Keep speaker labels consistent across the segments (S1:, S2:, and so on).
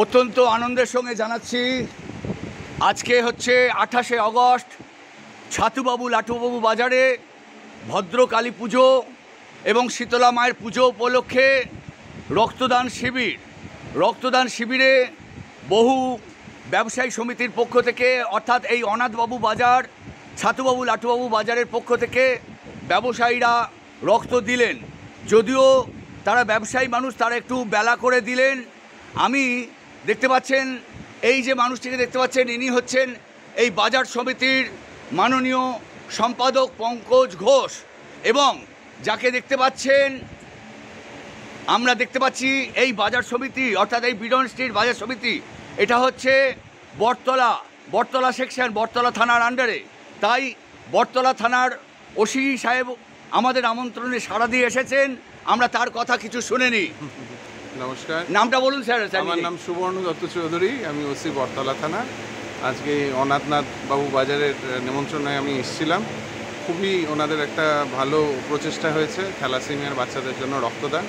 S1: অত্যন্ত আনন্দের সঙ্গে জানাচ্ছি আজকে হচ্ছে 28শে আগস্ট ছাতুবাবু লাটুবাবু বাজারে ভদ্রকালী পুজো এবং শীতলা মায়ের পুজো উপলক্ষে রক্তদান শিবিরে বহু ব্যবসায়ী সমিতির পক্ষ থেকে অর্থাৎ এই অনাথবাবু বাজার ছাতুবাবু লাটুবাবু বাজারের পক্ষ থেকে ব্যবসায়ীরা রক্ত দিলেন। যদিও তারা ব্যবসায়ী মানুষ, তারা একটু বেলা করে দিলেন। আমি দেখতে পাচ্ছেন এই যে মানুষটিকে দেখতে পাচ্ছেন, ইনি হচ্ছেন এই বাজার সমিতির মাননীয় সম্পাদক পঙ্কজ ঘোষ, এবং যাকে দেখতে পাচ্ছেন আমরা দেখতে পাচ্ছি এই বাজার সমিতি অর্থাৎ এই বিডন স্ট্রিট বাজার সমিতি, এটা হচ্ছে বটতলা সেকশন, বটতলা থানার আন্ডারে। তাই বটতলা থানার ওসি সাহেব আমাদের আমন্ত্রণে সাড়া দিয়ে এসেছেন, আমরা তার কথা কিছু শুনে নিই।
S2: নমস্কার,
S1: নামটা বলুন স্যার।
S2: আমার নাম সুবর্ণ দত্ত চৌধুরী, আমি ওসি বটতলা থানা। আজকে অনাথনাথ বাবু বাজারের নিমন্ত্রণে আমি এসেছিলাম। খুবই ওনাদের একটা ভালো প্রচেষ্টা হয়েছে থ্যালাসেমিয়ার বাচ্চাদের জন্য রক্তদান।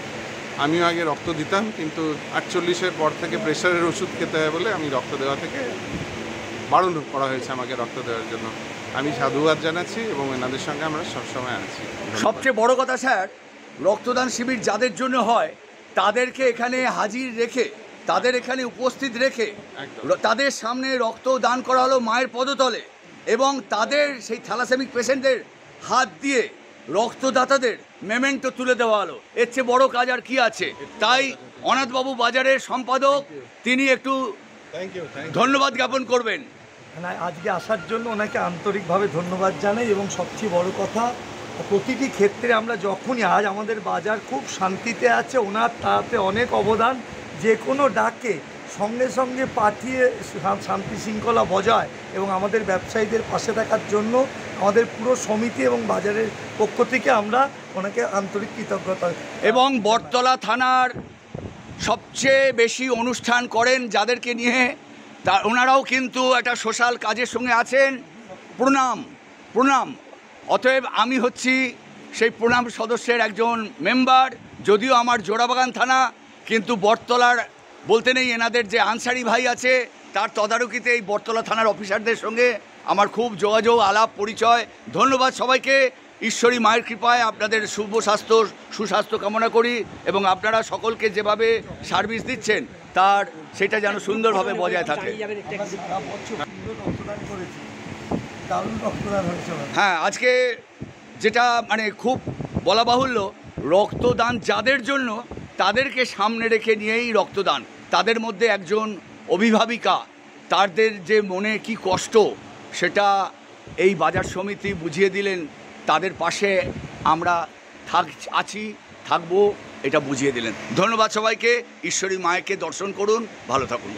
S2: আমিও আগে রক্ত দিতাম, কিন্তু 48-এর পর থেকে প্রেশারের ওষুধ খেতে হয় বলে আমি রক্ত দেওয়া থেকে বারণ করা হয়েছে আমাকে রক্ত দেওয়ার জন্য। আমি সাধুবাদ জানাচ্ছি এবং এনাদের সঙ্গে আমরা সবসময় আছি।
S1: সবচেয়ে বড় কথা স্যার, রক্তদান শিবির যাদের জন্য হয় তাদেরকে এখানে হাজির রেখে, তাদের এখানে উপস্থিত রেখে তাদের সামনে রক্ত দান করা হলো মায়ের পদতলে, এবং তাদের সেই থ্যালাসেমিক পেশেন্টদের হাত দিয়ে রক্তদাতাদের মেমেন্টো তুলে দেওয়া হলো। এর চেয়ে বড় কাজ আর কি আছে? তাই অনাথবাবু বাজারের সম্পাদক তিনি একটু ধন্যবাদ জ্ঞাপন করবেন।
S3: আজকে আসার জন্য ওনাকে আন্তরিকভাবে ধন্যবাদ জানাই, এবং সবচেয়ে বড় কথা প্রতিটি ক্ষেত্রে আমরা যখনই আজ আমাদের বাজার খুব শান্তিতে আছে, ওনার তাতে অনেক অবদান। যে কোনো ডাকে সঙ্গে সঙ্গে পাঠিয়ে শান্তি শৃঙ্খলা বজায় এবং আমাদের ব্যবসায়ীদের পাশে থাকার জন্য আমাদের পুরো সমিতি এবং বাজারের পক্ষ থেকে আমরা ওনাকে আন্তরিক কৃতজ্ঞতা।
S1: এবং বটতলা থানার সবচেয়ে বেশি অনুষ্ঠান করেন যাদেরকে নিয়ে, তা ওনারাও কিন্তু একটা সোশ্যাল কাজের সঙ্গে আছেন। প্রণাম। অতএব আমি হচ্ছি সেই প্রণাম সদস্যের একজন মেম্বার। যদিও আমার জোড়াবাগান থানা, কিন্তু বটতলার বলতে নেই, এনাদের যে আনসারি ভাই আছে তার তদারকিতে এই বটতলা থানার অফিসারদের সঙ্গে আমার খুব যোগাযোগ, আলাপ, পরিচয়। ধন্যবাদ সবাইকে। ঈশ্বরী মায়ের কৃপায় আপনাদের সুস্বাস্থ্য কামনা করি, এবং আপনারা সকলকে যেভাবে সার্ভিস দিচ্ছেন তার সেটা যেন সুন্দরভাবে বজায় থাকে। হ্যাঁ, আজকে যেটা মানে খুব বলা বাহুল্য, রক্তদান যাদের জন্য তাদেরকে সামনে রেখে নিয়েই রক্তদান। তাদের মধ্যে একজন অভিভাবিকা, তাদের যে মনে কি কষ্ট সেটা এই বাজার সমিতি বুঝিয়ে দিলেন। তাদের পাশে আমরা থাকবো এটা বুঝিয়ে দিলেন। ধন্যবাদ সবাইকে। ঈশ্বরী মায়েকে দর্শন করুন, ভালো থাকুন।